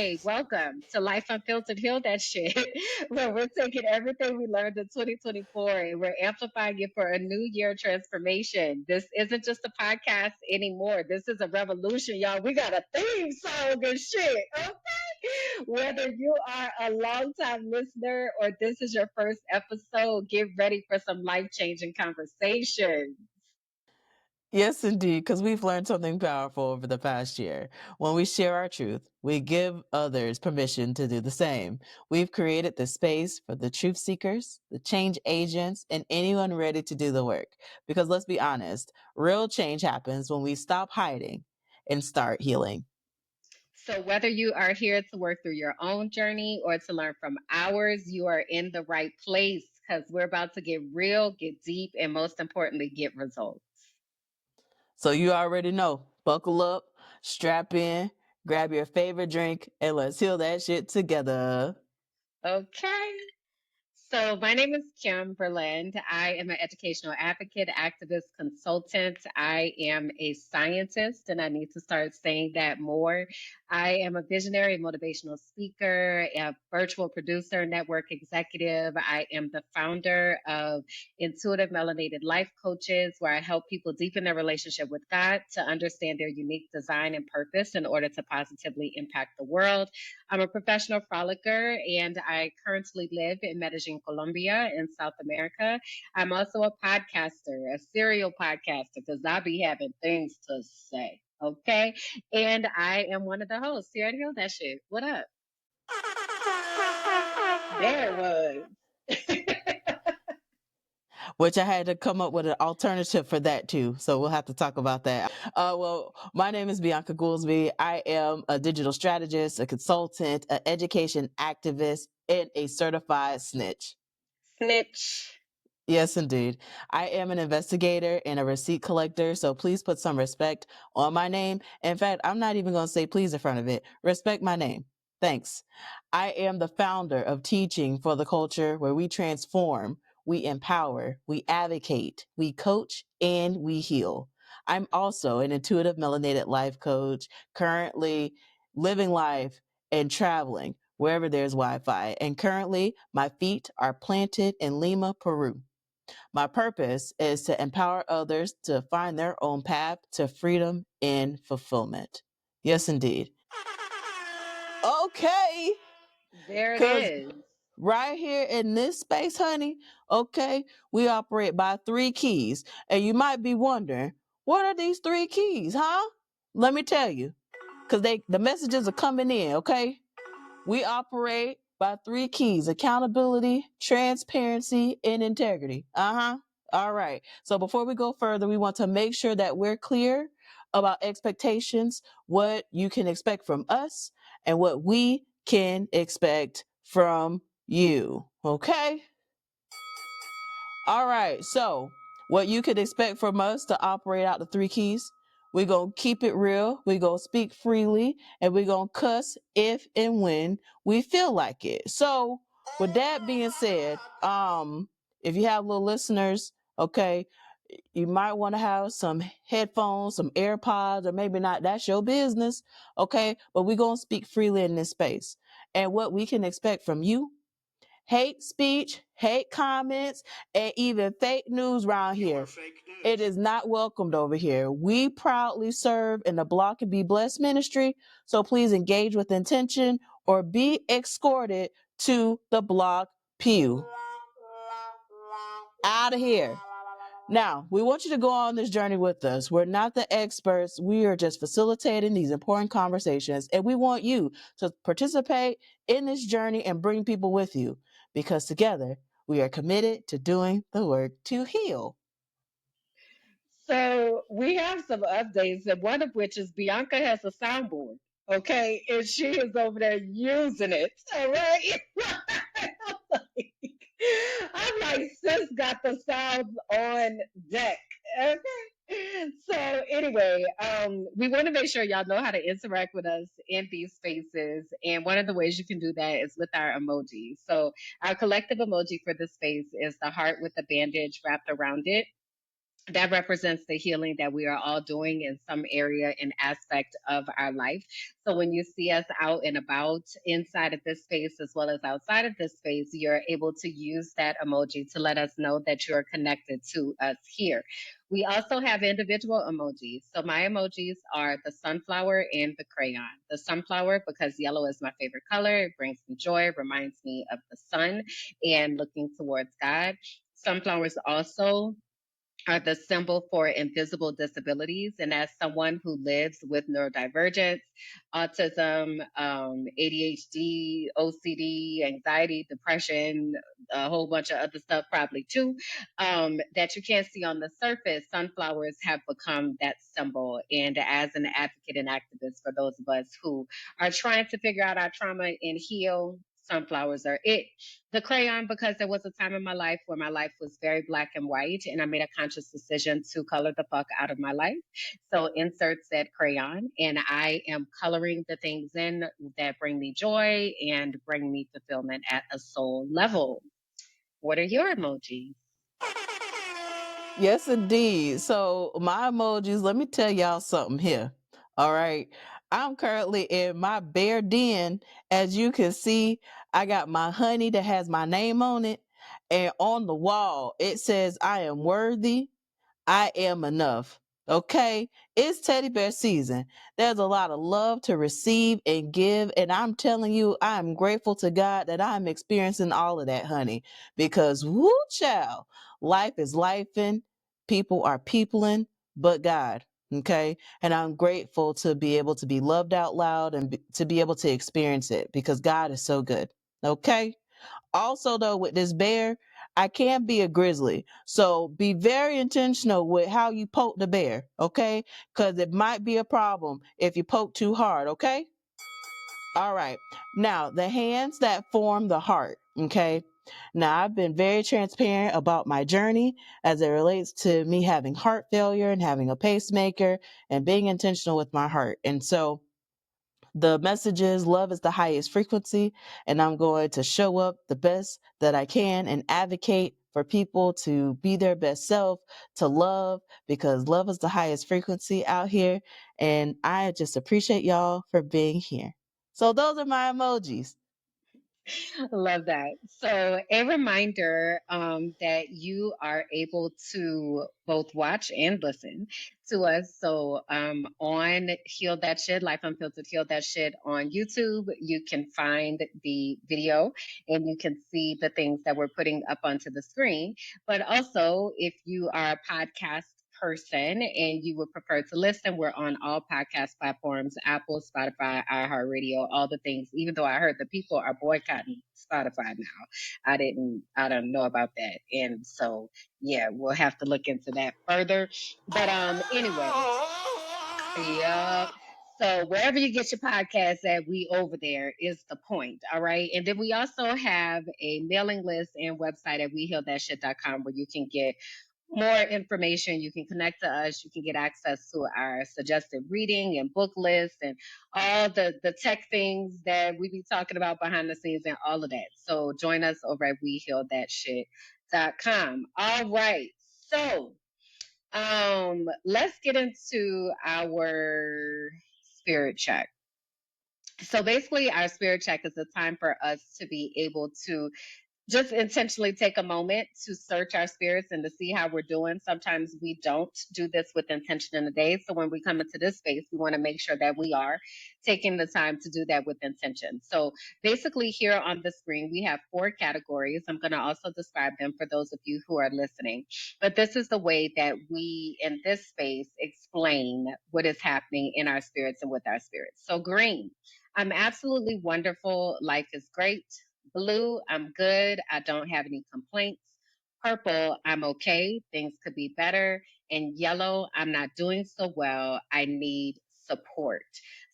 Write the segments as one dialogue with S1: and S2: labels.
S1: Hey, welcome to Life Unfiltered. Heal that shit. Where we're taking everything we learned in 2024 and we're amplifying it for a new year transformation. This isn't just a podcast anymore. This is a revolution, y'all. We got a theme song and shit. Okay. Whether you are a longtime listener or this is your first episode, get ready for some life changing conversation.
S2: Yes, indeed, because we've learned something powerful over the past year. When we share our truth, we give others permission to do the same. We've created the space for the truth seekers, the change agents, and anyone ready to do the work. Because let's be honest, real change happens when we stop hiding and start healing.
S1: So, whether you are here to work through your own journey or to learn from ours, you are in the right place because we're about to get real, get deep, and most importantly, get results.
S2: So you already know, buckle up, strap in, grab your favorite drink, and let's heal that shit together.
S1: Okay. So, my name is Kimberland. I am an educational advocate, activist, consultant. I am a scientist, and I need to start saying that more. I am a visionary, motivational speaker, a virtual producer, network executive. I am the founder of Intuitive Melanated Life Coaches, where I help people deepen their relationship with God to understand their unique design and purpose in order to positively impact the world. I'm a professional frolicker and I currently live in Medellin, Colombia, in South America. I'm also a podcaster, a serial podcaster, because I be having things to say. Okay. And I am one of the hosts. You already know that shit. What up? There it was.
S2: Which I had to come up with an alternative for that too. So we'll have to talk about that. Well, my name is Bianca Goolsby. I am a digital strategist, a consultant, an education activist, and a certified snitch.
S1: Snitch.
S2: Yes, indeed. I am an investigator and a receipt collector, so please put some respect on my name. In fact, I'm not even going to say please in front of it. Respect my name. Thanks. I am the founder of Teaching for the Culture, where we transform, we empower, we advocate, we coach, and we heal. I'm also an intuitive melanated life coach, currently living life and traveling wherever there's Wi-Fi. And currently, my feet are planted in Lima, Peru. My purpose is to empower others to find their own path to freedom and fulfillment. Yes, indeed. Okay.
S1: There it
S2: Because
S1: is.
S2: right here in this space, honey, okay, we operate by three keys. And you might be wondering, what are these three keys, huh? Let me tell you. Because the messages are coming in, okay? We operate by three keys: accountability, transparency, and integrity. All right. So before we go further, we want to make sure that we're clear about expectations, what you can expect from us, and what we can expect from you. Okay? All right. So, what you could expect from us to operate out the three keys. We're going to keep it real. We're going to speak freely, and we're going to cuss if and when we feel like it. So, with that being said, if you have little listeners, okay, you might want to have some headphones, some AirPods, or maybe not. That's your business. Okay. But we're going to speak freely in this space. And what we can expect from you: hate speech, hate comments, and even fake news around here. It is not welcomed over here. We proudly serve in the Block and Be Blessed ministry, so please engage with intention or be escorted to the block pew. Out of here. Now, we want you to go on this journey with us. We're not the experts. We are just facilitating these important conversations, and we want you to participate in this journey and bring people with you, because together we are committed to doing the work to heal.
S1: So we have some updates, and one of which is Bianca has a soundboard. Okay, and she is over there using it. All right. I'm like, sis got the sounds on deck. Okay. So anyway, we want to make sure y'all know how to interact with us in these spaces. And one of the ways you can do that is with our emoji. So our collective emoji for this space is the heart with the bandage wrapped around it. that represents the healing that we are all doing in some area and aspect of our life. So when you see us out and about inside of this space as well as outside of this space, you're able to use that emoji to let us know that you're connected to us here. We also have individual emojis. So my emojis are the sunflower and the crayon. The sunflower, because yellow is my favorite color, it brings me joy, reminds me of the sun and looking towards God. Sunflowers also are the symbol for invisible disabilities. And as someone who lives with neurodivergence, autism, ADHD, OCD, anxiety, depression, a whole bunch of other stuff, probably too, that you can't see on the surface, sunflowers have become that symbol. And as an advocate and activist for those of us who are trying to figure out our trauma and heal, sunflowers are it. The crayon, because there was a time in my life where my life was very black and white, and I made a conscious decision to color the fuck out of my life. So insert said crayon, and I am coloring the things in that bring me joy and bring me fulfillment at a soul level. What are your emojis?
S2: Yes, indeed. So my emojis, let me tell y'all something here. All right. I'm currently in my bear den. As you can see, I got my honey that has my name on it. And on the wall, it says, I am worthy. I am enough. Okay. It's teddy bear season. There's a lot of love to receive and give. And I'm telling you, I'm grateful to God that I'm experiencing all of that, honey, because woo child, life is lifing. People are peopling, but God. Okay. And I'm grateful to be able to be loved out loud and to be able to experience it because God is so good. Okay. Also, though, with this bear, I can't be a grizzly. So be very intentional with how you poke the bear, okay? Because it might be a problem if you poke too hard, okay? All right. Now, the hands that form the heart, okay? Now, I've been very transparent about my journey as it relates to me having heart failure and having a pacemaker and being intentional with my heart. And so, the message is love is the highest frequency, and I'm going to show up the best that I can and advocate for people to be their best self, to love, because love is the highest frequency out here. And I just appreciate y'all for being here. So those are my emojis.
S1: Love that. So, a reminder that you are able to both watch and listen to us. So, on Heal That Shit, Life Unfiltered Heal That Shit on YouTube, you can find the video and you can see the things that we're putting up onto the screen. But also, if you are a podcast person and you would prefer to listen, we're on all podcast platforms: Apple, Spotify, iHeartRadio, all the things. Even though I heard the people are boycotting Spotify now, I don't know about that, and so yeah, we'll have to look into that further. But anyway, yeah. So wherever you get your podcast at, we over there is the point. All right. And then we also have a mailing list and website at wehealthatshit.com where you can get more information. You can connect to us. You can get access to our suggested reading and book list and all the tech things that we be talking about behind the scenes and all of that. So join us over at wehealthatshit.com. All right. So let's get into our spirit check. So basically, our spirit check is a time for us to be able to just intentionally take a moment to search our spirits and to see how we're doing. Sometimes we don't do this with intention in the day. So when we come into this space, we want to make sure that we are taking the time to do that with intention. So basically, here on the screen, we have four categories. I'm going to also describe them for those of you who are listening. But this is the way that we in this space explain what is happening in our spirits and with our spirits. So, green, I'm absolutely wonderful. Life is great. Blue, I'm good. I don't have any complaints. Purple, I'm okay. Things could be better. And yellow, I'm not doing so well. I need support.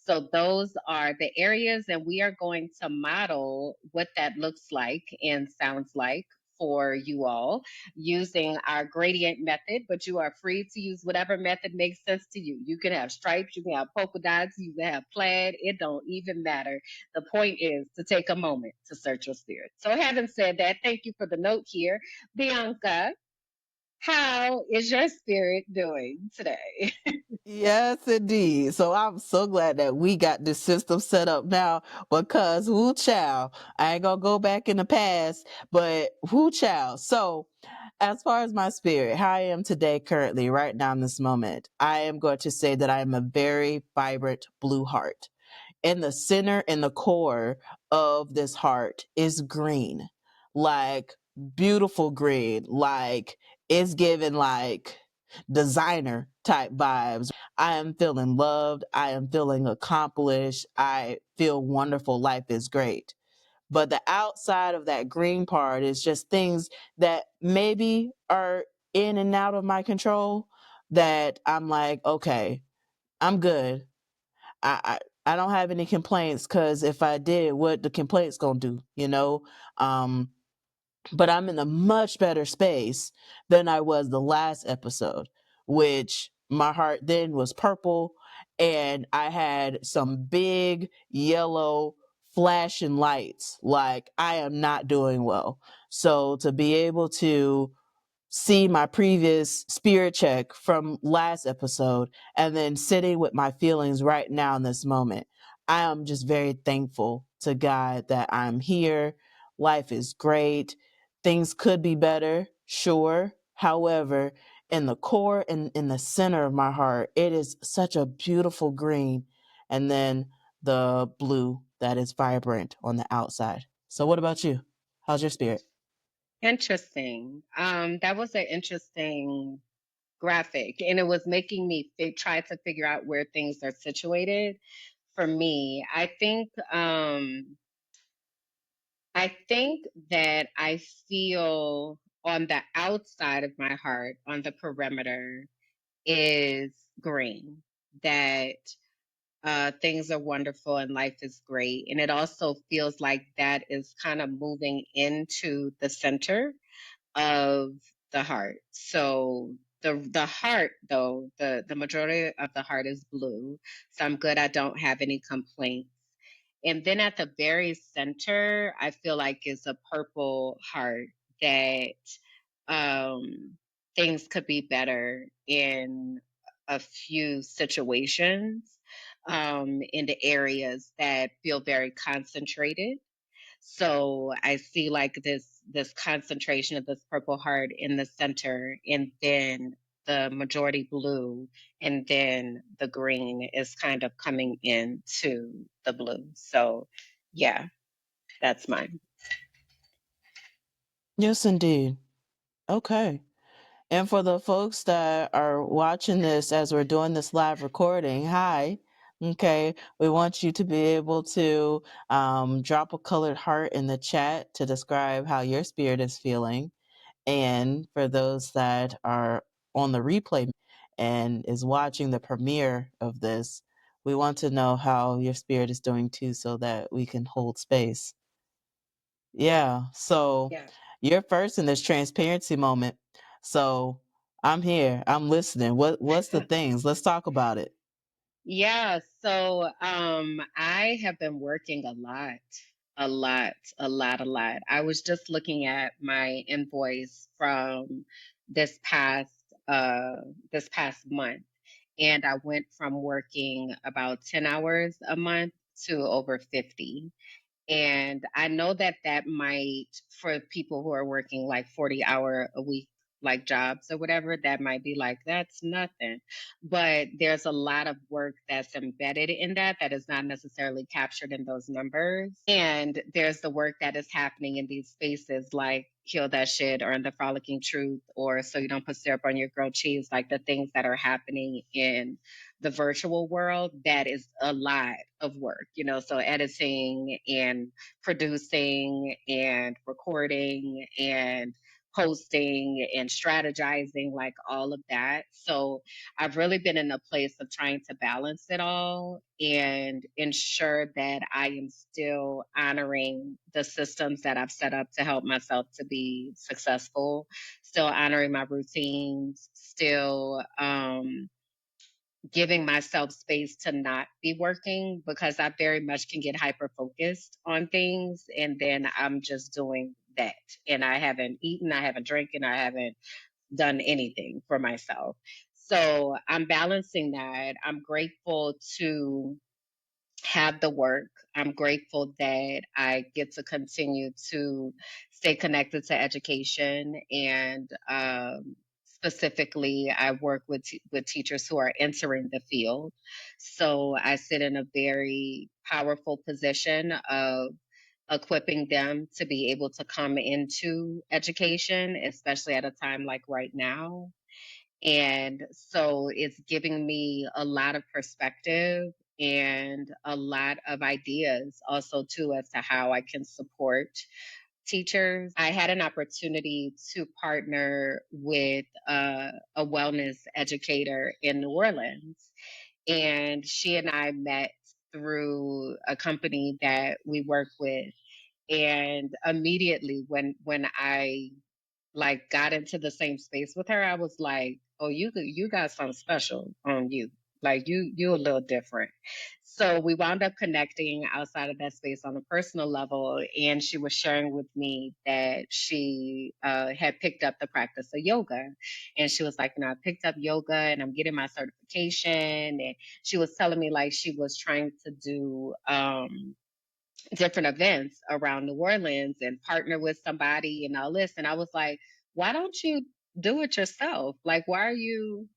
S1: So those are the areas, and we are going to model what that looks like and sounds like for you all using our gradient method, but you are free to use whatever method makes sense to you. You can have stripes, you can have polka dots, you can have plaid. It don't even matter. The point is to take a moment to search your spirit. So, having said that, thank you for the note here, Bianca. How is your spirit doing today?
S2: Yes, indeed. So I'm so glad that we got this system set up now because whoo child, I ain't gonna go back in the past, but whoo child. So as far as my spirit, how I am today, currently, right now in this moment, I am going to say that I am a very vibrant blue heart. In the center, in the core of this heart is green, like beautiful green, like it's giving like designer type vibes. I am feeling loved. I am feeling accomplished. I feel wonderful. Life is great. But the outside of that green part is just things that maybe are in and out of my control that I'm like, okay, I'm good. I don't have any complaints because if I did, what the complaints gonna do, you know? Um, but I'm in a much better space than I was the last episode, which my heart then was purple and I had some big yellow flashing lights. Like I am not doing well. So to be able to see my previous spirit check from last episode and then sitting with my feelings right now in this moment. I am just very thankful to God that I'm here. Life is great. Things could be better, sure. However, in the core and in the center of my heart, it is such a beautiful green. And then the blue that is vibrant on the outside. So, what about you? How's your spirit?
S1: Interesting. That was an interesting graphic, and it was making me try to figure out where things are situated for me. I think that I feel on the outside of my heart, on the perimeter, is green. That things are wonderful and life is great. And it also feels like that is kind of moving into the center of the heart. So the heart though, the majority of the heart is blue. So I'm good. I don't have any complaints. And then at the very center, I feel like is a purple heart that things could be better in a few situations, in the areas that feel very concentrated. So I see like this concentration of this purple heart in the center, and then the majority blue, and then the green is kind of coming into the blue. So yeah, that's mine.
S2: Yes, indeed. Okay. And for the folks that are watching this as we're doing this live recording, hi. Okay. We want you to be able to drop a colored heart in the chat to describe how your spirit is feeling. And for those that are on the replay and is watching the premiere of this, we want to know how your spirit is doing too so that we can hold space. Yeah. So
S1: Yeah.
S2: you're first in this transparency moment. So I'm here. I'm listening. What's the things? Let's talk about it.
S1: Yeah, so I have been working a lot, a lot, a lot, a lot. I was just looking at my invoice from this past this past month, and I went from working about 10 hours a month to over 50. And I know that that might, for people who are working like 40-hour a week, like jobs or whatever, that might be like, that's nothing. But there's a lot of work that's embedded in that that is not necessarily captured in those numbers. And there's the work that is happening in these spaces like Heal That Shit or in the Frolicking Truth or So You Don't Put Syrup on Your Grilled Cheese, like the things that are happening in the virtual world, that is a lot of work, so editing and producing and recording and posting and strategizing, like all of that. So I've really been in a place of trying to balance it all and ensure that I am still honoring the systems that I've set up to help myself to be successful, still honoring my routines, still giving myself space to not be working, because I very much can get hyper focused on things and then I'm just doing that. And I haven't eaten, I haven't drinking, I haven't done anything for myself. So I'm balancing that. I'm grateful to have the work. I'm grateful that I get to continue to stay connected to education, and specifically, I work with teachers who are entering the field. So I sit in a very powerful position of equipping them to be able to come into education, especially at a time like right now. And so it's giving me a lot of perspective and a lot of ideas also too as to how I can support teachers. I had an opportunity to partner with a wellness educator in New Orleans, and she and I met through a company that we work with. And immediately when I like got into the same space with her, I was like, "Oh, you got something special on you. Like you a little different." So we wound up connecting outside of that space on a personal level, and she was sharing with me that she had picked up the practice of yoga, and she was like, I picked up yoga and I'm getting my certification." And she was telling me like she was trying to do different events around New Orleans and partner with somebody and all this. And I was like, why don't you do it yourself? Like, why are you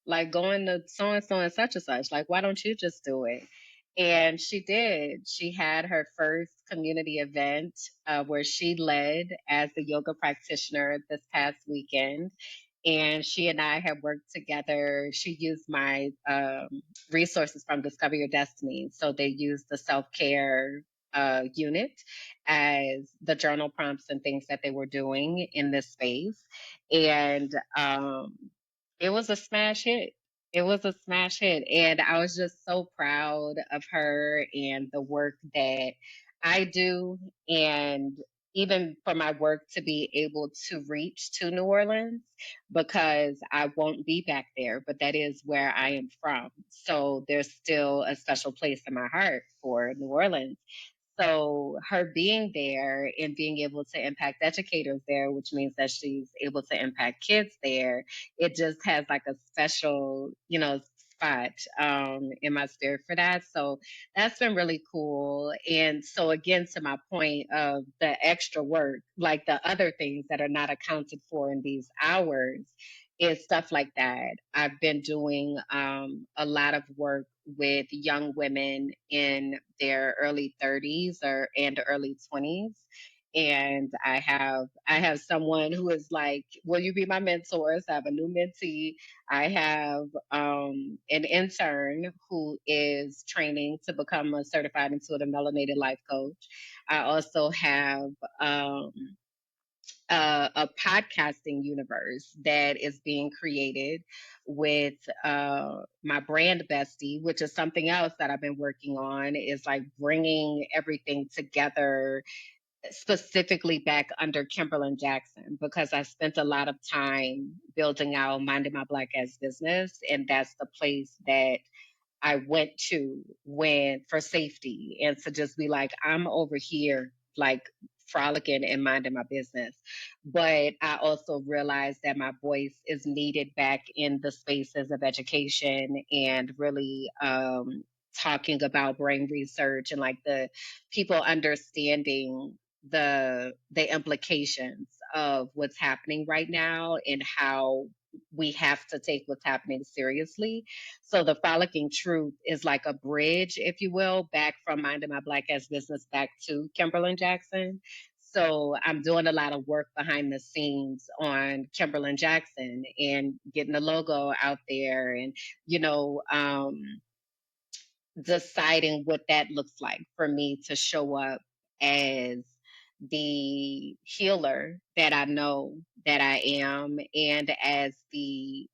S1: like going to so and so and such? Like, why don't you just do it? And she did. She had her first community event where she led as a yoga practitioner this past weekend. And she and I have worked together. She used my resources from Discover Your Destiny. So they used the self care unit as the journal prompts and things that they were doing in this space. And it was a smash hit. It was a smash hit. And I was just so proud of her and the work that I do. And even for my work to be able to reach to New Orleans, because I won't be back there, but that is where I am from. So there's still a special place in my heart for New Orleans. So her being there and being able to impact educators there, which means that she's able to impact kids there, it just has like a special, spot in my spirit for that. So that's been really cool. And so again, to my point of the extra work, like the other things that are not accounted for in these hours, is stuff like that. I've been doing a lot of work with young women in their early 30s or and early 20s. And I have someone who is like, will you be my mentor? So I have a new mentee. I have an intern who is training to become a certified intuitive melanated life coach. I also have a podcasting universe that is being created with my brand bestie, which is something else that I've been working on, is like bringing everything together specifically back under Kimberland Jackson, because I spent a lot of time building out Minding My Black Ass Business. And that's the place that I went to when for safety and to just be like, I'm over here, like frolicking and minding my business. But I also realized that my voice is needed back in the spaces of education and really talking about brain research and like the people understanding the implications of what's happening right now and how we have to take what's happening seriously. So the frolicking truth is like a bridge, if you will, back from Minding My Black Ass Business back to Kimberland Jackson. So I'm doing a lot of work behind the scenes on Kimberland Jackson and getting the logo out there and, you know, deciding what that looks like for me to show up as the healer that I know that I am, and as the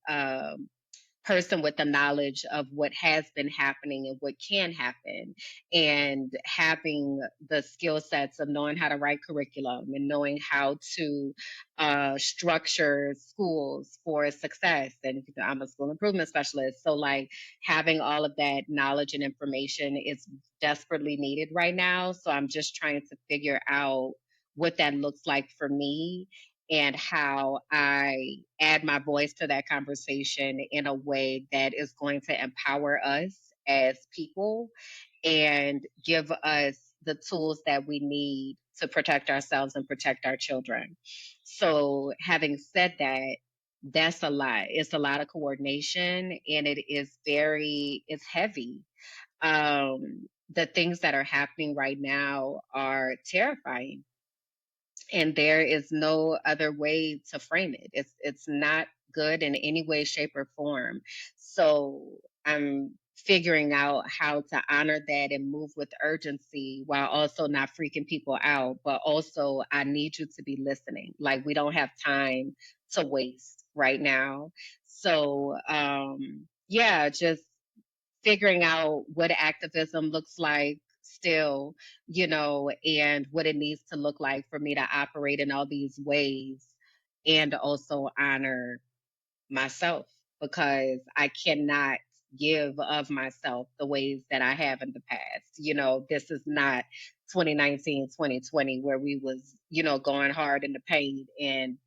S1: person with the knowledge of what has been happening and what can happen, and having the skill sets of knowing how to write curriculum and knowing how to structure schools for success. And I'm a school improvement specialist. So, like, having all of that knowledge and information is desperately needed right now. So, I'm just trying to figure out what that looks like for me and how I add my voice to that conversation in a way that is going to empower us as people and give us the tools that we need to protect ourselves and protect our children. So, having said that, that's a lot. It's a lot of coordination and it's heavy. The things that are happening right now are terrifying, and there is no other way to frame it. It's not good in any way, shape, or form. So I'm figuring out how to honor that and move with urgency while also not freaking people out. But also, I need you to be listening. Like, we don't have time to waste right now. So yeah, just figuring out what activism looks like still, and what it needs to look like for me to operate in all these ways and also honor myself, because I cannot give of myself the ways that I have in the past. This is not 2019, 2020 where we was, going hard in the paint, and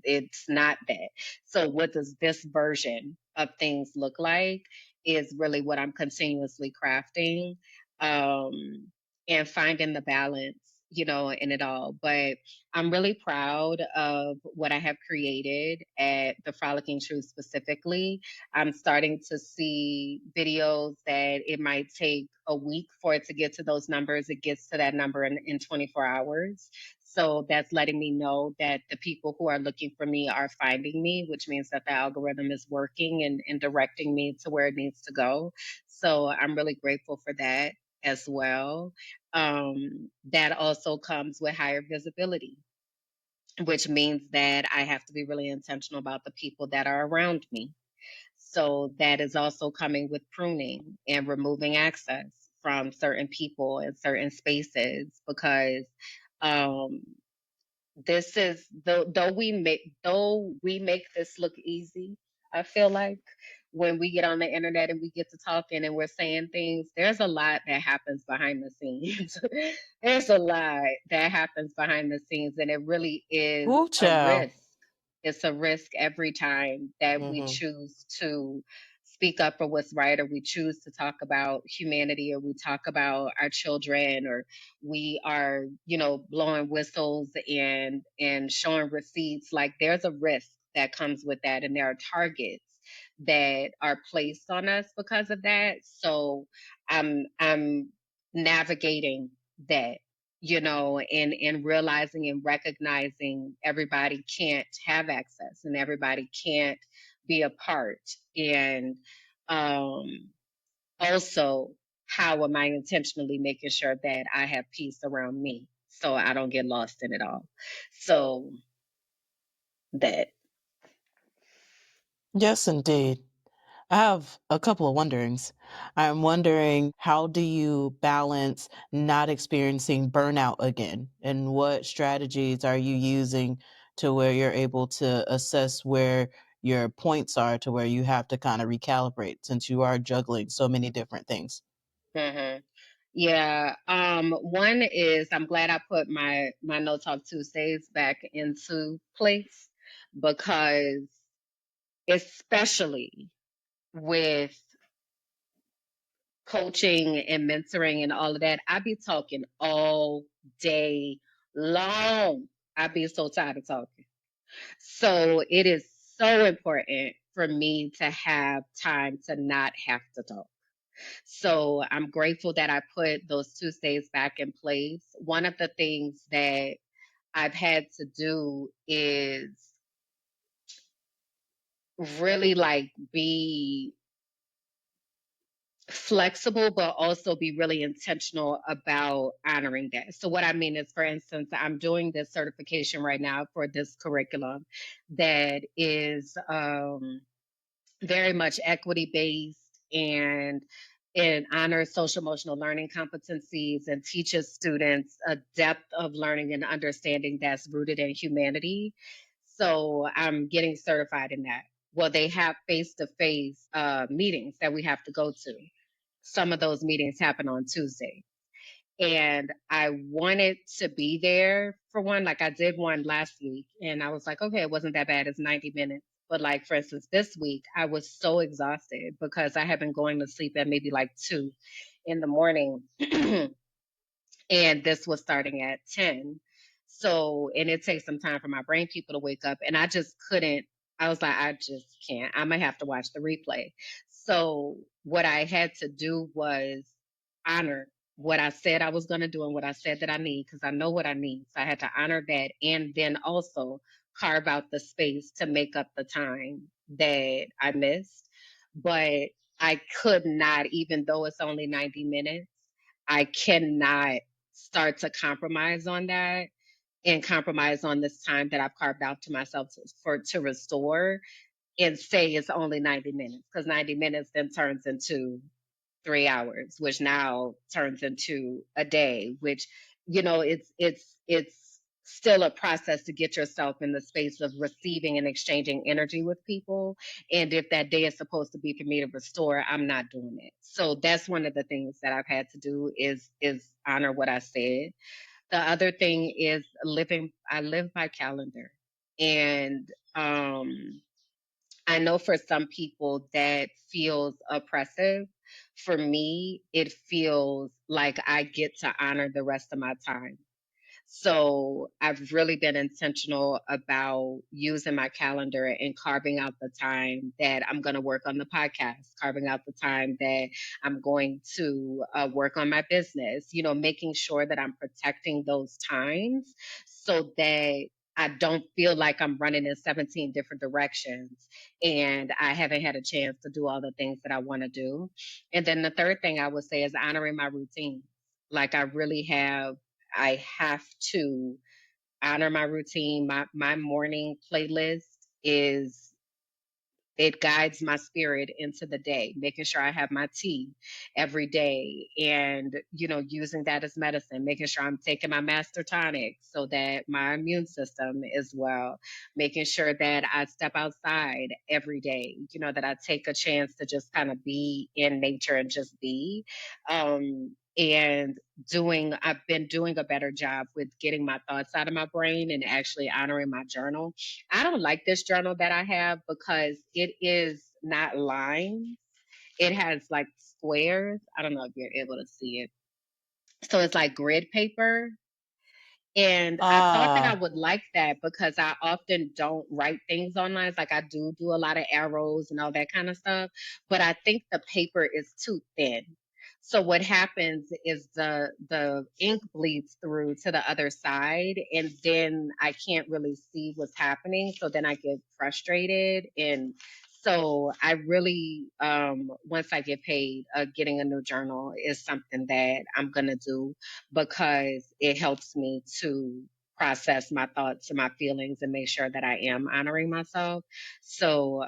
S1: it's not that. So what does this version of things look like is really what I'm continuously crafting, um and finding the balance, in it all. But I'm really proud of what I have created at the Frolicking Truth specifically. I'm starting to see videos that it might take a week for it to get to those numbers. It gets to that number in 24 hours. So that's letting me know that the people who are looking for me are finding me, which means that the algorithm is working and directing me to where it needs to go. So I'm really grateful for that as well. That also comes with higher visibility, which means that I have to be really intentional about the people that are around me. So that is also coming with pruning and removing access from certain people and certain spaces, because um, this is though we make this look easy. I feel like when we get on the internet and we get to talking and we're saying things, there's a lot that happens behind the scenes. There's a lot that happens behind the scenes, and it really is
S2: Woo,
S1: a
S2: child.
S1: risk. It's a risk every time that we
S2: Hmm.
S1: choose to speak up for what's right, or we choose to talk about humanity, or we talk about our children, or we are, blowing whistles and showing receipts. Like, there's a risk that comes with that, and there are targets that are placed on us because of that. So I'm navigating that, and realizing and recognizing everybody can't have access and everybody can't be a part. And um also, how am I intentionally making sure that I have peace around me so I don't get lost in it all? So that.
S2: Yes, indeed. I have a couple of wonderings. I'm wondering, how do you balance not experiencing burnout again? And what strategies are you using to where you're able to assess where your points are to where you have to kind of recalibrate since you are juggling so many different things?
S1: hmm Yeah. One is, I'm glad I put my No Talk Tuesdays back into place, because especially with coaching and mentoring and all of that, I be talking all day long. I be so tired of talking. So it is so important for me to have time to not have to talk. So I'm grateful that I put those Tuesdays back in place. One of the things that I've had to do is really, like, be flexible, but also be really intentional about honoring that. So what I mean is, for instance, I'm doing this certification right now for this curriculum that is very much equity based, and it honors social emotional learning competencies and teaches students a depth of learning and understanding that's rooted in humanity. So I'm getting certified in that. Well, they have face to face meetings that we have to go to. Some of those meetings happen on Tuesday. And I wanted to be there for one. Like I did one last week and I was like, okay, it wasn't that bad. It's 90 minutes. But like for instance, this week I was so exhausted because I had been going to sleep at maybe like 2 in the morning. And this was starting at 10. So, and it takes some time for my brain people to wake up. And I just couldn't, I was like, I just can't. I might have to watch the replay. So, what I had to do was honor what I said I was going to do and what I said that I need, because I know what I need. So, I had to honor that and then also carve out the space to make up the time that I missed. But I could not, even though it's only 90 minutes, I cannot start to compromise on that and compromise on this time that I've carved out to myself to restore and say it's only 90 minutes, because 90 minutes then turns into 3 hours, which now turns into a day, which, it's still a process to get yourself in the space of receiving and exchanging energy with people. And if that day is supposed to be for me to restore, I'm not doing it. So that's one of the things that I've had to do is honor what I said. The other thing is I live by calendar. And I know for some people that feels oppressive. For me, it feels like I get to honor the rest of my time. So I've really been intentional about using my calendar and carving out the time that I'm going to work on the podcast, carving out the time that I'm going to work on my business, making sure that I'm protecting those times so that I don't feel like I'm running in 17 different directions and I haven't had a chance to do all the things that I want to do. And then the third thing I would say is honoring my routine. Like I have to honor my routine. My morning playlist is it guides my spirit into the day, making sure I have my tea every day and, using that as medicine, making sure I'm taking my master tonic so that my immune system is well, making sure that I step outside every day, that I take a chance to just kind of be in nature and just be. And I've been doing a better job with getting my thoughts out of my brain and actually honoring my journal. I don't like this journal that I have because it is not lines. It has like squares. I don't know if you're able to see it. So it's like grid paper. And I thought that I
S2: Ah,
S1: would like that because I often don't write things online. Like I do a lot of arrows and all that kind of stuff, but I think the paper is too thin. So what happens is the ink bleeds through to the other side and then I can't really see what's happening. So then I get frustrated. And so I really once I get paid, getting a new journal is something that I'm gonna do because it helps me to process my thoughts and my feelings and make sure that I am honoring myself. So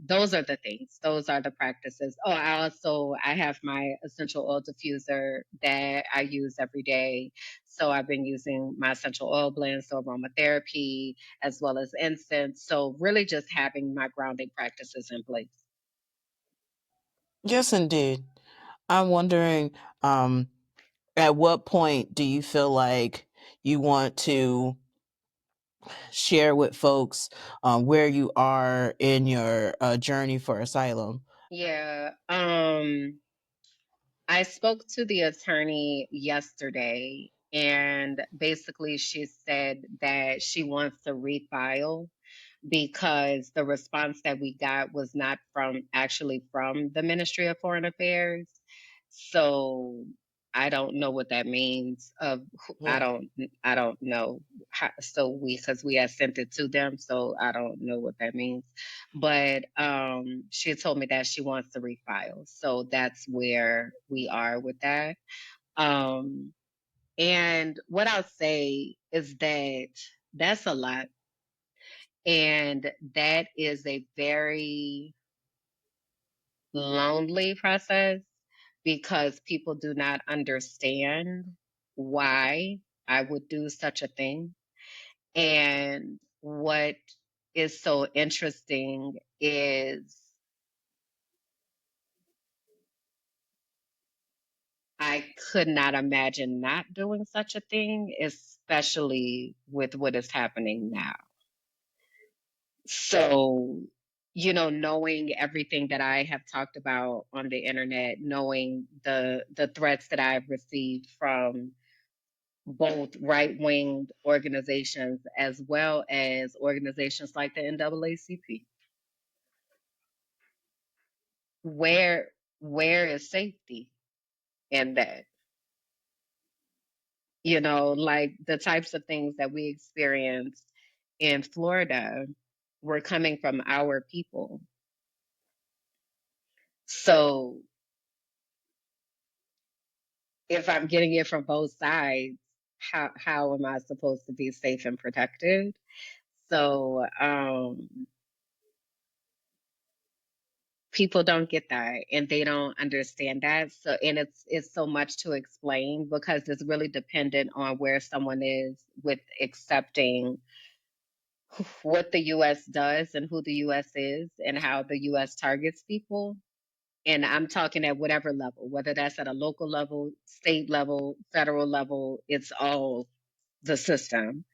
S1: those are the things. Those are the practices. Oh, I have my essential oil diffuser that I use every day. So I've been using my essential oil blend, so aromatherapy as well as incense. So really just having my grounding practices in place.
S2: yes, indeed. I'm wondering, um, at what point do you feel like you want to share with folks where you are in your journey for asylum?
S1: Yeah. I spoke to the attorney yesterday, and basically she said that she wants to refile because the response that we got was not from the Ministry of Foreign Affairs. So I don't know what that means.
S2: Yeah.
S1: I don't know. So because we had sent it to them, so I don't know what that means. But she told me that she wants to refile. So that's where we are with that. Um, and what I'll say is that that's a lot. And that is a very lonely process because people do not understand why I would do such a thing. And what is so interesting is I could not imagine not doing such a thing, especially with what is happening now. So, knowing everything that I have talked about on the internet, knowing the threats that I've received from both right-wing organizations as well as organizations like the NAACP. Where where is safety in that? Like the types of things that we experienced in Florida were coming from our people. So if I'm getting it from both sides, how am I supposed to be safe and protected? So people don't get that and they don't understand that. So and it's so much to explain because it's really dependent on where someone is with accepting what the US does and who the US is and how the US targets people. And I'm talking at whatever level, whether that's at a local level, state level, federal level, it's all the system.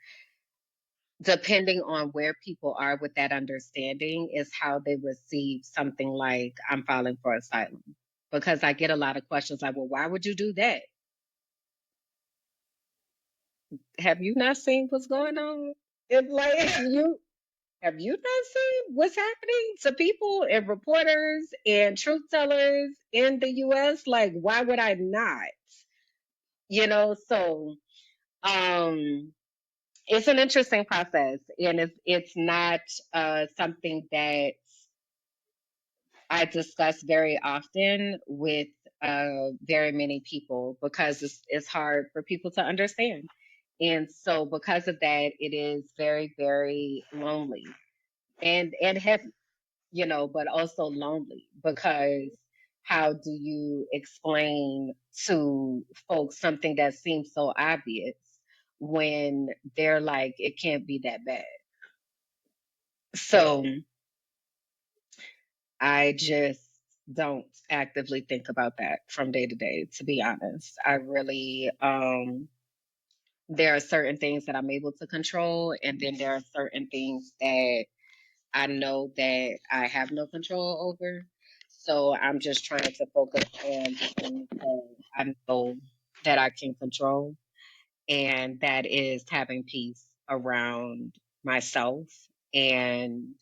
S1: Depending on where people are with that understanding, is how they receive something like, I'm filing for asylum. Because I get a lot of questions like, well, why would you do that? Have you not seen what's going on? It's like, have you not seen what's happening to people and reporters and truth tellers in the US? Like, why would I not? So um it's an interesting process and it's not something that I discuss very often with very many people because it's hard for people to understand. And so because of that, it is very, very lonely and heavy, but also lonely because how do you explain to folks something that seems so obvious when they're like, it can't be that bad? So I just don't actively think about that from day to day, to be honest. I really, there are certain things that I'm able to control, and then there are certain things that I know that I have no control over. So I'm just trying to focus on the things that I know that I can control, and that is having peace around myself and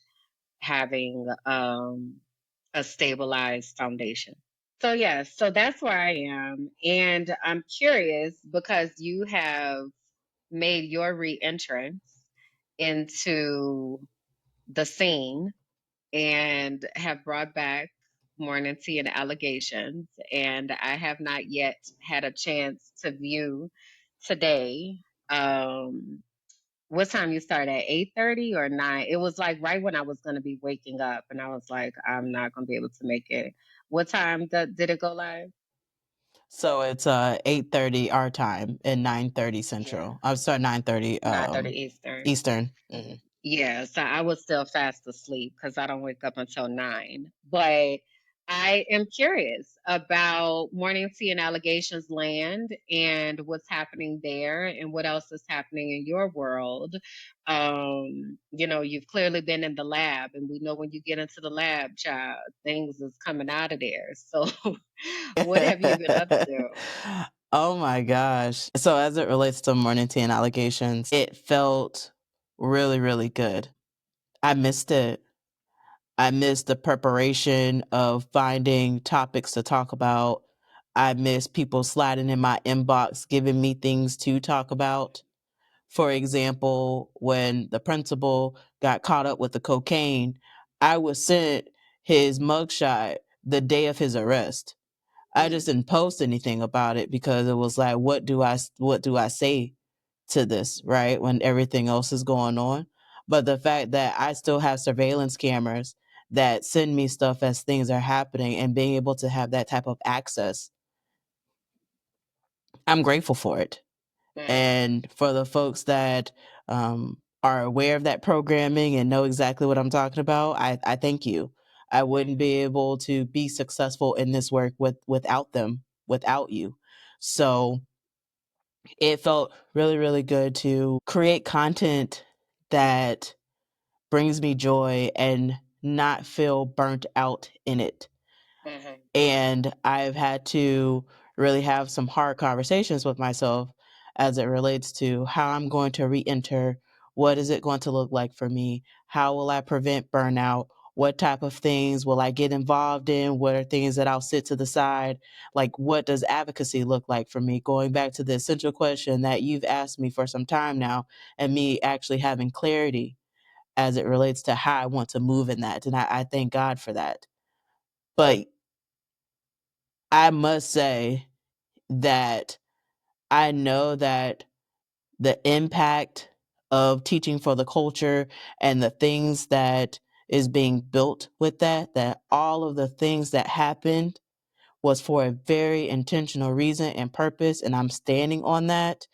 S1: having a stabilized foundation. So yeah, so that's where I am, and I'm curious because you have made your re-entrance into the scene and have brought back Morning Tea and Allegations, and I have not yet had a chance to view today. What time you start at 8:30 or 9? It was like right when I was going to be waking up, and I was like, I'm not going to be able to make it. What time did it go live?
S2: So it's 8:30 our time and 9:30
S1: Yeah,
S2: Central. I'm sorry, 9:30
S1: 9:30 Eastern.
S2: Eastern. Mhm.
S1: Yeah, so I was still fast asleep because I don't wake up until 9. But I am curious about Morning Tea and Allegations Land and what's happening there and what else is happening in your world. You've clearly been in the lab, and we know when you get into the lab, child, things is coming out of there. So, what have you been up to?
S2: Oh my gosh. So as it relates to Morning Tea and Allegations, it felt really, really good. I missed it. I missed the preparation of finding topics to talk about. I missed people sliding in my inbox, giving me things to talk about. For example, when the principal got caught up with the cocaine, I was sent his mugshot the day of his arrest. I just didn't post anything about it because it was like, what do I say to this, right? When everything else is going on. But the fact that I still have surveillance cameras that send me stuff as things are happening and being able to have that type of access, I'm grateful for it.
S1: Mm,
S2: And for the folks that are aware of that programming and know exactly what I'm talking about, I thank you. I wouldn't
S1: mm,
S2: be able to be successful in this work without them, without you. So it felt really, really good to create content that brings me joy and not feel burnt out in it.
S1: Mhm.
S2: And I've had to really have some hard conversations with myself as it relates to how I'm going to re enter. What is it going to look like for me? How will I prevent burnout? What type of things will I get involved in? What are things that I'll sit to the side? Like, what does advocacy look like for me? Going back to the essential question that you've asked me for some time now, and me actually having clarity as it relates to how I want to move in that. And I thank God for that. But I must say that I know that the impact of teaching for the culture and the things that is being built with that all of the things that happened was for a very intentional reason and purpose. And I'm standing on that,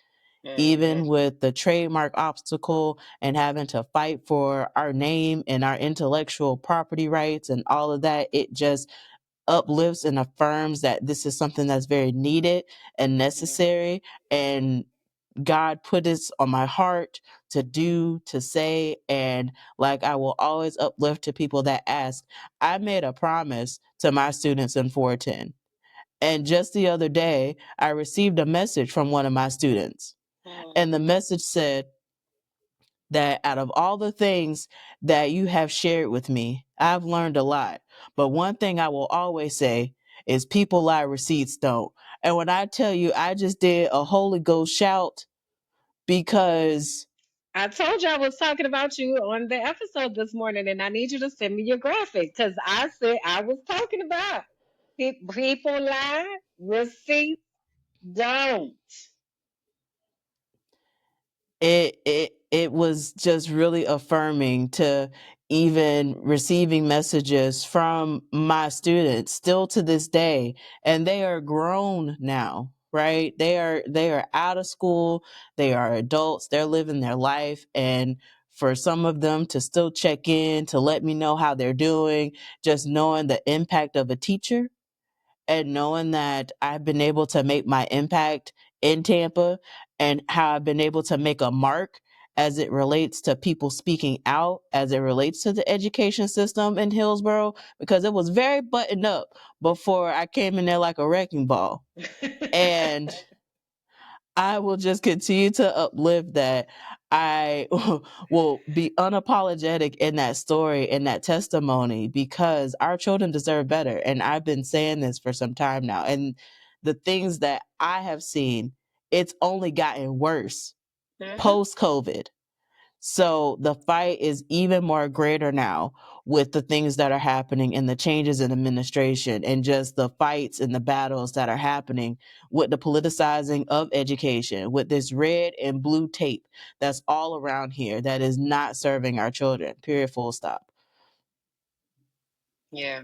S2: even
S1: Mhm.
S2: with the trademark obstacle and having to fight for our name and our intellectual property rights and all of that. It just uplifts and affirms that this is something that's very needed and
S1: Mhm.
S2: necessary. And God put this on my heart to do, to say, and like I will always uplift to people that ask. I made a promise to my students in 410. And just the other day, I received a message from one of my students.
S1: Mhm.
S2: And the message said, that out of all the things that you have shared with me, I've learned a lot. But one thing I will always say is people lie, receipts don't. And when I tell you, I just did a Holy Ghost shout because
S1: I told you I was talking about you on the episode this morning, and I need you to send me your graphic because I said I was talking about people lie, receipts don't.
S2: it was just really affirming to even receiving messages from my students still to this day, and they are grown now, right? They are out of school, they are adults, they're living their life, and for some of them to still check in to let me know how they're doing, just knowing the impact of a teacher and knowing that I've been able to make my impact in Tampa and how I've been able to make a mark as it relates to people speaking out, as it relates to the education system in Hillsborough, because it was very buttoned up before I came in there like a wrecking ball. And I will just continue to uplift that. I will be unapologetic in that story, in that testimony, because our children deserve better. And I've been saying this for some time now. And the things that I have seen, it's only gotten worse
S1: Mhm.
S2: post COVID. So the fight is even more greater now with the things that are happening and the changes in administration and just the fights and the battles that are happening with the politicizing of education, with this red and blue tape that's all around here that is not serving our children. Period. Full stop.
S1: Yeah.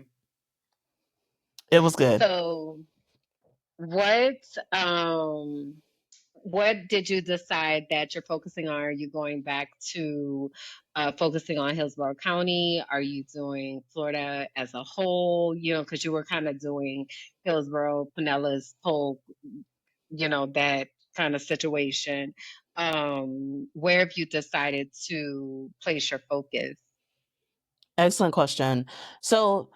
S2: It was good.
S1: So what um what did you decide that you're focusing on? Are you going back to focusing on Hillsborough County? Are you doing Florida as a whole? You know, because you were kind of doing Hillsborough, Pinellas, Polk, you know, that kind of situation. Where have you decided to place your focus?
S2: Excellent question. So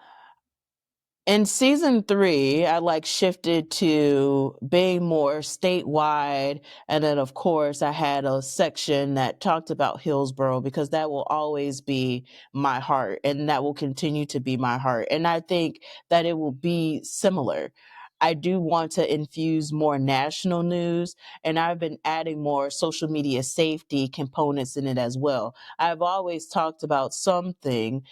S2: in season 3, I like shifted to being more statewide. And then, of course, I had a section that talked about Hillsborough because that will always be my heart and that will continue to be my heart. And I think that it will be similar. I do want to infuse more national news, and I've been adding more social media safety components in it as well. I've always talked about something,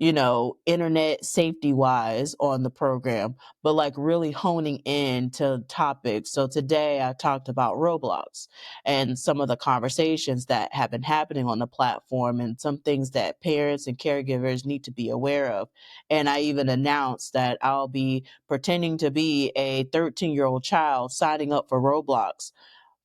S2: internet safety wise on the program, but like really honing in to topics. So today I talked about Roblox and some of the conversations that have been happening on the platform and some things that parents and caregivers need to be aware of. And I even announced that I'll be pretending to be a 13-year-old child signing up for Roblox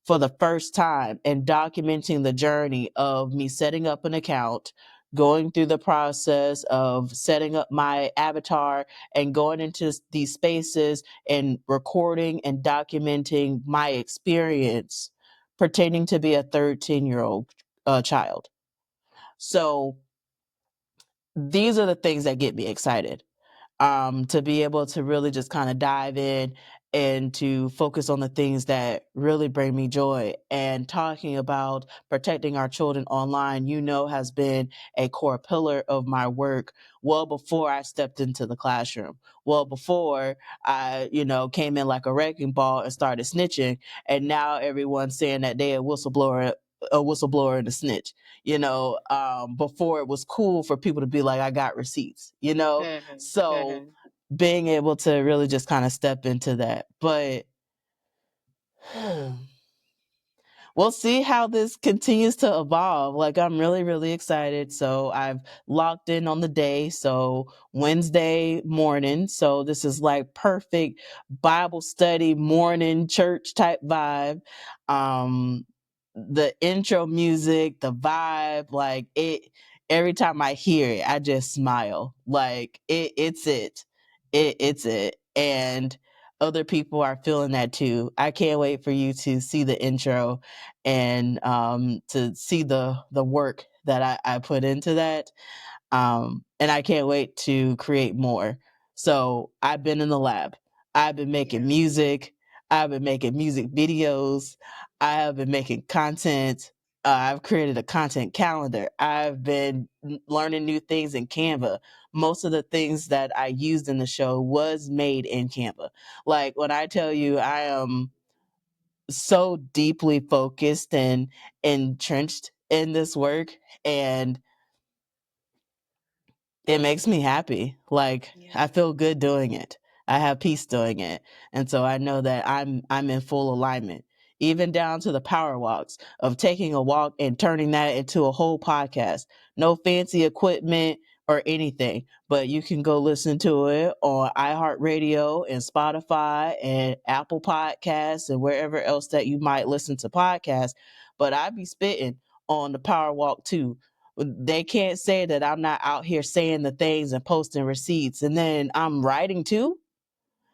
S2: for the first time and documenting the journey of me setting up an account, going through the process of setting up my avatar and going into these spaces and recording and documenting my experience pertaining to be a 13-year-old child. So these are the things that get me excited, to be able to really just kind of dive in and to focus on the things that really bring me joy. And talking about protecting our children online, has been a core pillar of my work well before I stepped into the classroom. Well before I, came in like a wrecking ball and started snitching, and now everyone's saying that they a whistleblower and a snitch. Before it was cool for people to be like, I got receipts,
S1: Mhm,
S2: so
S1: mhm.
S2: being able to really just kind of step into that. But we'll see how this continues to evolve. Like, I'm really, really excited. So I've locked in on the day. So Wednesday morning. So this is like perfect Bible study morning church type vibe. The intro music, the vibe, like it, every time I hear it, I just smile. Like it's it. It's it. And other people are feeling that too. I can't wait for you to see the intro and to see the work that I put into that. And I can't wait to create more. So I've been in the lab. I've been making
S1: Yeah.
S2: music. I've been making music videos. I have been making content. I've created a content calendar. I've been learning new things in Canva. Most of the things that I used in the show was made in Canva. Like when I tell you I am so deeply focused and entrenched in this work, and it makes me happy. Like
S1: Yeah.
S2: I feel good doing it. I have peace doing it. And so I know that I'm in full alignment. Even down to the power walks of taking a walk and turning that into a whole podcast. No fancy equipment or anything, but you can go listen to it on iHeartRadio and Spotify and Apple Podcasts and wherever else that you might listen to podcasts. But I be spitting on the power walk too. They can't say that I'm not out here saying the things and posting receipts. And then I'm writing too.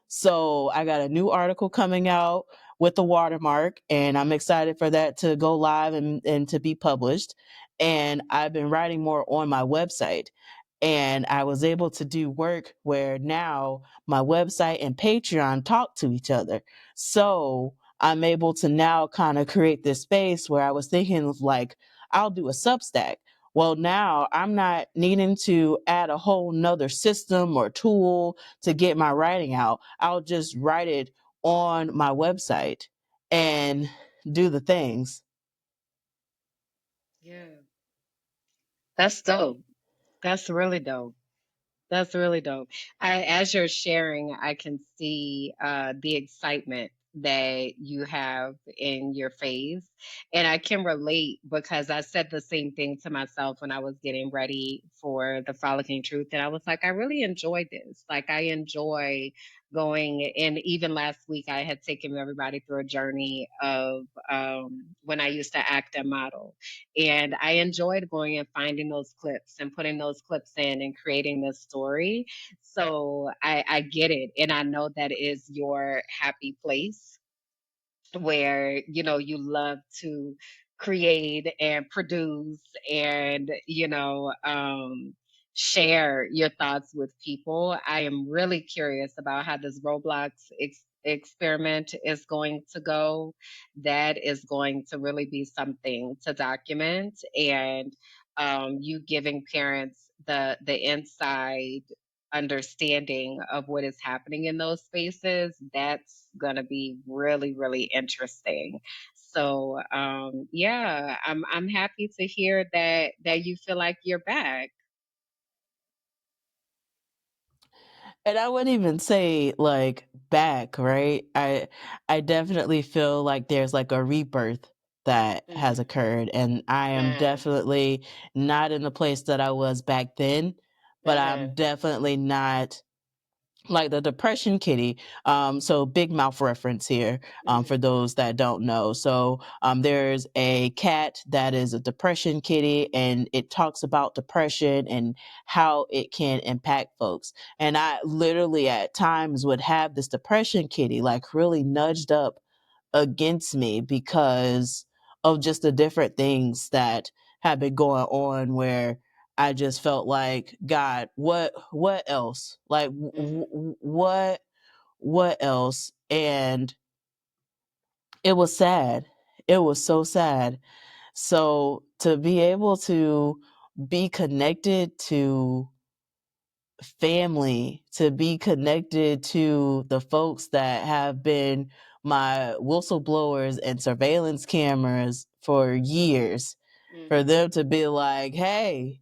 S2: So I got a new article coming out with the watermark, and I'm excited for that to go live and to be published. And I've been writing more on my website. And I was able to do work where now my website and Patreon talk to each other. So I'm able to now kind of create this space where I was thinking of like, I'll do a Substack. Well, now I'm not needing to add a whole nother system or tool to get my writing out. I'll just write it on my website and do the things.
S1: Yeah. That's dope. That's really dope. That's really dope. As you're sharing, I can see the excitement that you have in your face. And I can relate because I said the same thing to myself when I was getting ready for the Frolicking Truth. And I was like, I really enjoy this. Like, I enjoy going. And even last week, I had taken everybody through a journey of when I used to act and model. And I enjoyed going and finding those clips and putting those clips in and creating this story. So I get it. And I know that is your happy place where you love to create and produce and share your thoughts with people. I am really curious about how this Roblox experiment is going to go. That is going to really be something to document, and you giving parents the inside understanding of what is happening in those spaces, that's going to be really, really interesting. So, yeah, I'm happy to hear that you feel like you're back.
S2: And I wouldn't even say like back, right? I definitely feel like there's like a rebirth that has
S1: Mhm.
S2: occurred, and I am
S1: Mm.
S2: definitely not in the place that I was back then, but I'm
S1: Uh-huh.
S2: definitely not like the depression kitty. So big mouth reference here, for
S1: Mm-hmm.
S2: those that don't know. So there's a cat that is a depression kitty, and it talks about depression and how it can impact folks. And I literally at times would have this depression kitty like really nudged up against me because of just the different things that have been going on, where I just felt like, God, what else? Like
S1: Mm-hmm.
S2: what else? And it was sad. It was so sad. So to be able to be connected to family, to be connected to the folks that have been my whistleblowers and surveillance cameras for years, for
S1: Mm-hmm.
S2: them to be like, hey,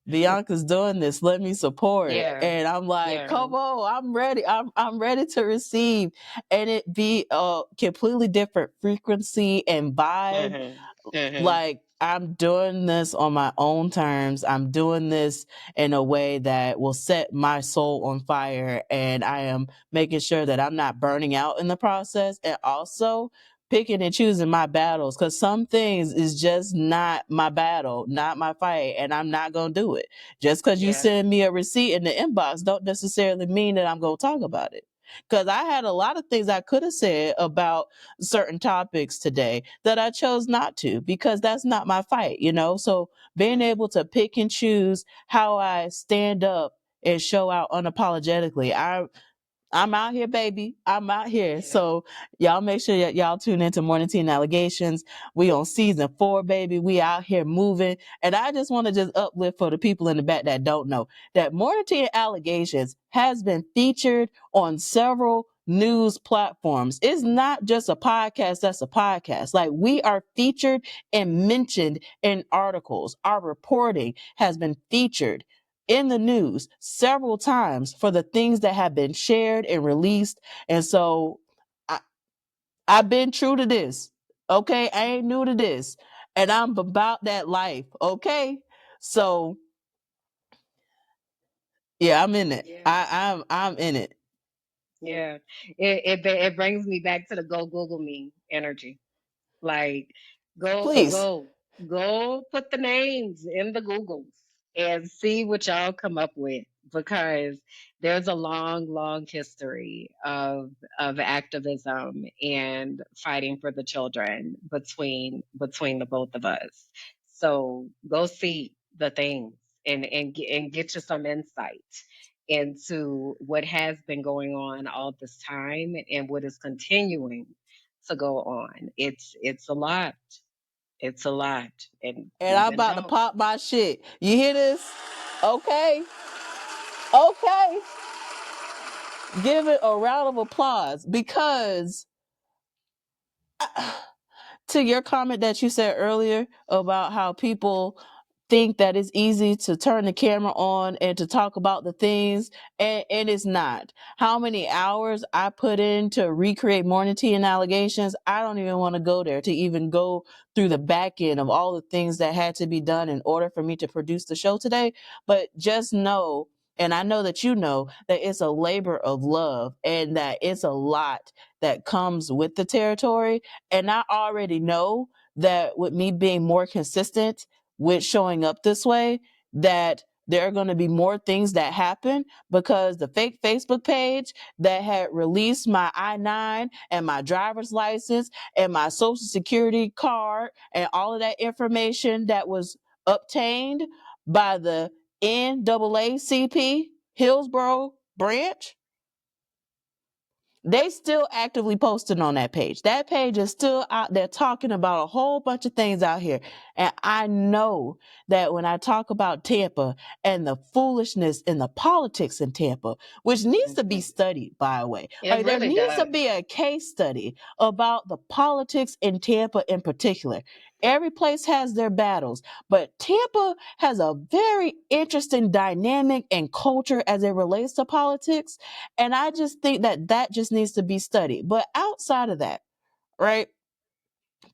S2: Bianca's doing this, let me support.
S1: Yeah.
S2: And I'm like,
S1: Yeah.
S2: come on, I'm ready. I'm ready to receive. And it be a completely different frequency and vibe.
S1: Mm-hmm. Mm-hmm.
S2: Like, I'm doing this on my own terms. I'm doing this in a way that will set my soul on fire. And I am making sure that I'm not burning out in the process. And also picking and choosing my battles, because some things is just not my battle, not my fight. And I'm not going to do it. Just because you
S1: Yeah.
S2: send me a receipt in the inbox don't necessarily mean that I'm going to talk about it. Because I had a lot of things I could have said about certain topics today that I chose not to, because that's not my fight, you know? So being
S1: Mm-hmm.
S2: able to pick and choose how I stand up and show out unapologetically. I'm out here, baby. I'm out here.
S1: Yeah.
S2: So y'all make sure that y'all tune into Morning Tea and Allegations. We on season 4, baby. We out here moving. And I just want to just uplift for the people in the back that don't know that Morning Tea and Allegations has been featured on several news platforms. It's not just a podcast that's a podcast. Like, we are featured and mentioned in articles. Our reporting has been featured in the news several times for the things that have been shared and released. And so I, I've been true to this. Okay. I ain't new to this. And I'm about that life. Okay. So yeah, I'm in it.
S1: Yeah.
S2: I'm in it.
S1: Yeah. It brings me back to the go Google me energy. Like,
S2: Please.
S1: go put the names in the Googles and see what y'all come up with, because there's a long, long history of activism and fighting for the children between the both of us. So go see the things and get you some insight into what has been going on all this time and what is continuing to go on. It's a lot. It's a lot. And
S2: And
S1: we've
S2: I'm
S1: been
S2: about to
S1: talking.
S2: pop my shit. You hear this? Okay. Okay. Give it a round of applause, because to your comment that you said earlier about how people think that it's easy to turn the camera on and to talk about the things, and it's not. How many hours I put in to recreate Morning Tea and Allegations, I don't even want to go there to even go through the back end of all the things that had to be done in order for me to produce the show today. But just know, and I know that you know, that it's a labor of love and that it's a lot that comes with the territory. And I already know that with me being more consistent with showing up this way, that there are going to be more things that happen, because the fake Facebook page that had released my I-9 and my driver's license and my social security card and all of that information that was obtained by the NAACP Hillsborough branch, they still actively posting on that page. That page is still out there talking about a whole bunch of things out here. And I know that when I talk about Tampa and the foolishness and the politics in Tampa, which needs to be
S1: Mhm.
S2: studied, by the way,
S1: It
S2: like there
S1: really
S2: needs to
S1: does.
S2: be a case study about the politics in Tampa in particular. Every place has their battles, but Tampa has a very interesting dynamic and culture as it relates to politics. And I just think that that just needs to be studied. But outside of that, right?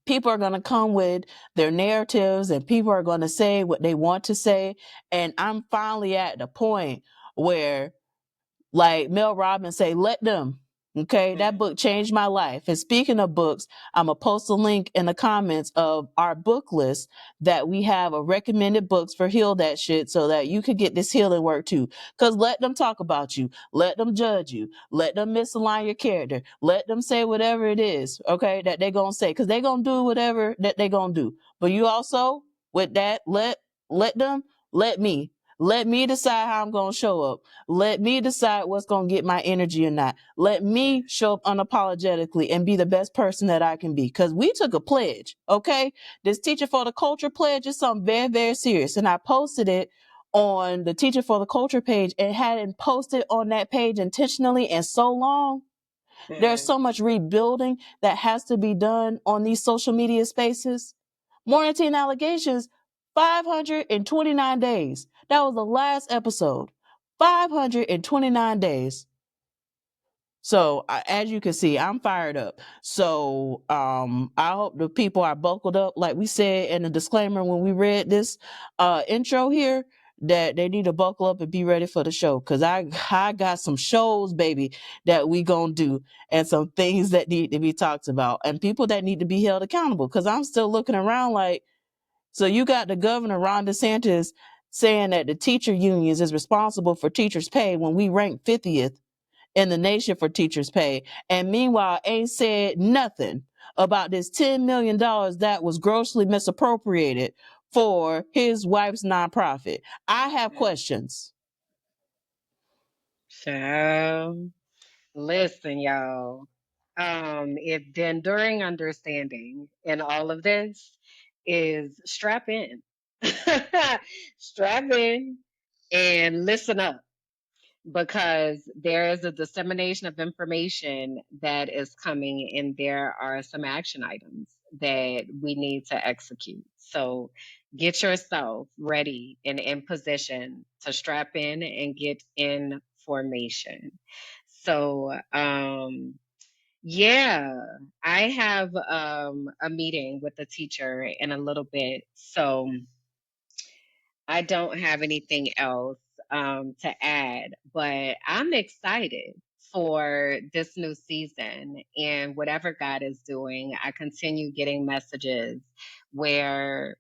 S2: People are going to come with their narratives and people are going to say what they want to say. And I'm finally at the point where Like Mel Robbins say, let them. Okay, that book changed my life. And speaking of books, I'm gonna post a link in the comments of our book list that we have of recommended books for Heal That Shit so that you could get this healing work too. Because let them talk about you, let them judge you, let them misalign your character, let them say whatever it is, okay, that they're gonna say, because they're gonna do whatever that they're gonna do. But you also, with that, let them, let me. Let me decide how I'm going to show up. Let me decide what's going to get my energy or not. Let me show up unapologetically and be the best person that I can be. Because we took a pledge, okay? This Teacher for the Culture pledge is something very, very serious. And I posted it on the Teacher for the Culture page and hadn't posted on that page intentionally in so long. There's so much rebuilding that has to be done on these social media spaces. Mornington allegations, 529 days. That was the last episode. 529 days. So as you can see, I'm fired up. So I hope the people are buckled up, like we said in the disclaimer when we read this intro here, that they need to buckle up and be ready for the show. Cause I got some shows, baby, that we gonna do, and some things that need to be talked about, and people that need to be held accountable. Cause I'm still looking around like, so you got the governor Ron DeSantis saying that the teacher unions is responsible for teachers' pay when we rank 50th in the nation for teachers' pay. And meanwhile, ain't said nothing about this $10 million that was grossly misappropriated for his wife's nonprofit. I have questions.
S1: So, listen, y'all. If the enduring understanding in all of this is strap in, strap in and listen up, because there is a dissemination of information that is coming, and there are some action items that we need to execute. So get yourself ready and in position to strap in and get information. So, yeah, I have a meeting with a teacher in a little bit. So I don't have anything else to add, but I'm excited for this new season and whatever God is doing. I continue getting messages where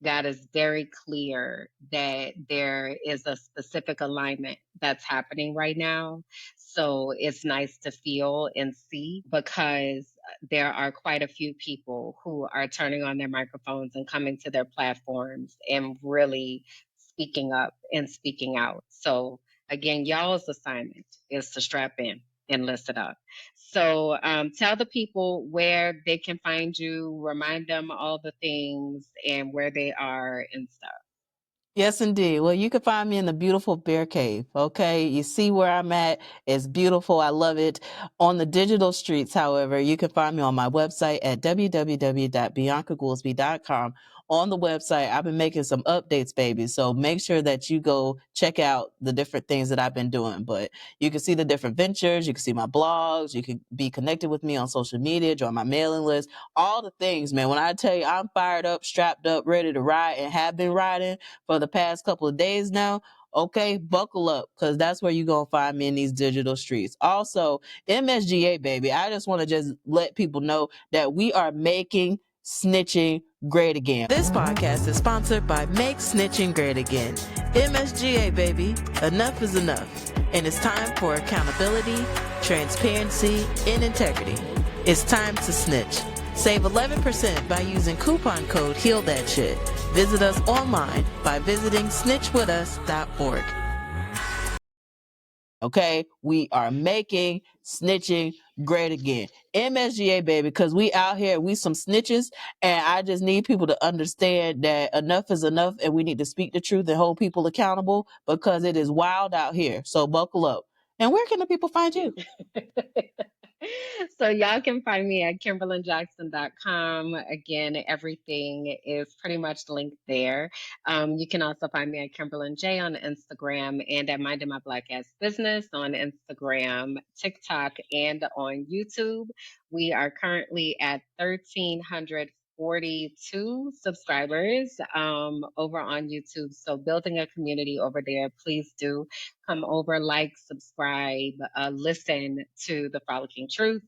S1: God is very clear that there is a specific alignment that's happening right now. So it's nice to feel and see, because there are quite a few people who are turning on their microphones and coming to their platforms and really speaking up and speaking out. So again, y'all's assignment is to strap in and listen up. So tell the people where they can find you, remind them all the things and where they are and stuff.
S2: Yes, indeed. Well, you can find me in the beautiful Bear Cave. Okay. You see where I'm at. It's beautiful. I love it. On the digital streets, however, you can find me on my website at www.biancagoolsby.com. On the website, I've been making some updates, baby. So make sure that you go check out the different things that I've been doing. But you can see the different ventures. You can see my blogs. You can be connected with me on social media, join my mailing list, all the things, man. When I tell you I'm fired up, strapped up, ready to ride, and have been riding for the past couple of days now, okay, buckle up, because that's where you're going to find me in these digital streets. Also, MSGA, baby, I just want to just let people know that we are making snitching great again. This podcast is sponsored by Make Snitching Great Again. MSGA, baby, enough is enough. And it's time for accountability, transparency, and integrity. It's time to snitch. Save 11% by using coupon code HEALTHATSHIT. Visit us online by visiting snitchwithus.org. Okay, we are making snitching great again. MSGA, baby, because we out here, we some snitches, and I just need people to understand that enough is enough, and we need to speak the truth and hold people accountable, because it is wild out here. So buckle up. And where can the people find you?
S1: So y'all can find me at kimberlandjackson.com. Again, everything is pretty much linked there. You can also find me at Kimberland J on Instagram and at Minding My Black Ass Business on Instagram, TikTok, and on YouTube. We are currently at 1,340 42 subscribers over on YouTube. So building a community over there. Please do come over, like, subscribe, listen to the Frolicking Truth,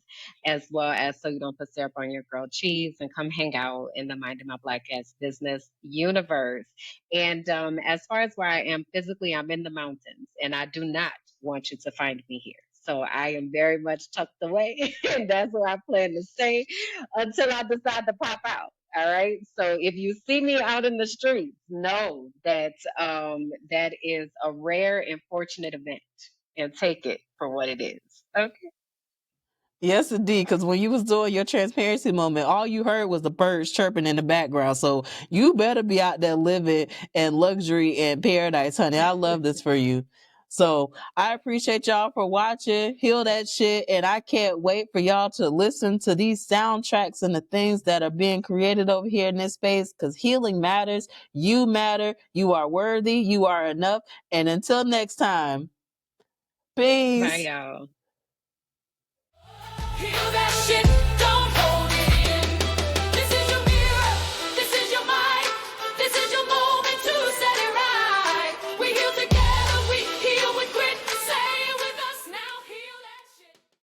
S1: as well as so you don't put syrup on your grilled cheese, and come hang out in the Minding My Black Ass Business universe. And as far as where I am physically, I'm in the mountains, and I do not want you to find me here. So I am very much tucked away, and that's where I plan to stay until I decide to pop out. All right. So if you see me out in the streets, know that that is a rare and fortunate event, and take it for what it is. Okay.
S2: Yes, indeed. Because when you was doing your transparency moment, all you heard was the birds chirping in the background. So you better be out there living in luxury and paradise, honey. I love this for you. So I appreciate y'all for watching. Heal that shit. And I can't wait for y'all to listen to these soundtracks and the things that are being created over here in this space, because healing matters. You matter. You are worthy. You are enough. And until next time,
S1: Bye,
S2: peace.
S1: y'all.